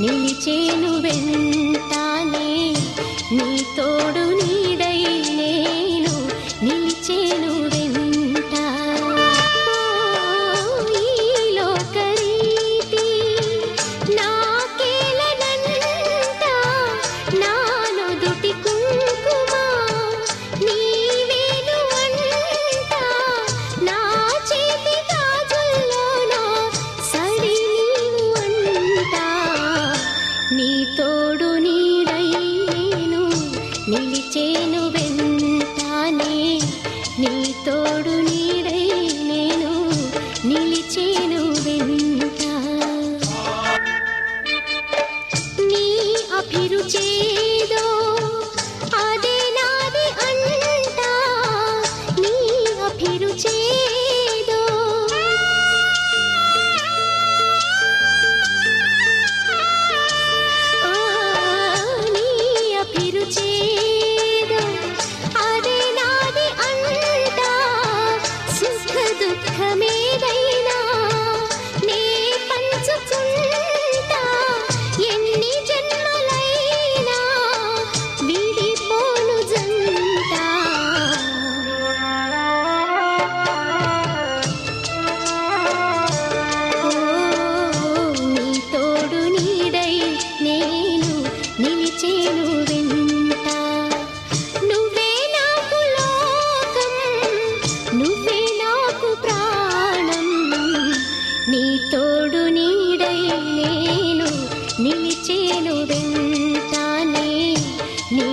నిలిచేను వెంటానే నీ తోడు నీడై నేను నిలిచేను వెంట ఈ లోకరీతి నాకేలనంట నా నుదుటి కుంకుమ నీవేను అంట నా చేతి గాజుల్లోన సడి నీవు అంట నీ తోడు నీడై నేను నిలిచేను వెంటానే నీ తోడు నీడై నేను నిలిచేను వెంట నీ అభిరుచేదో అదే నాది అంట నీ అభిరుచేదో నీ అభిరుచేదో అదే నాది అంట సుఖ దుఃఖమేదైనా నే పంచుకుంటా ఎన్ని జన్మలైనా విడిపోను జంట నీ తోడు నీడై నేను నిలిచేను వెంట నువ్వే నాకు లోకం నువ్వే నాకు ప్రాణం నీ తోడు నీడై నేను నిలిచేను వెంటానే నీ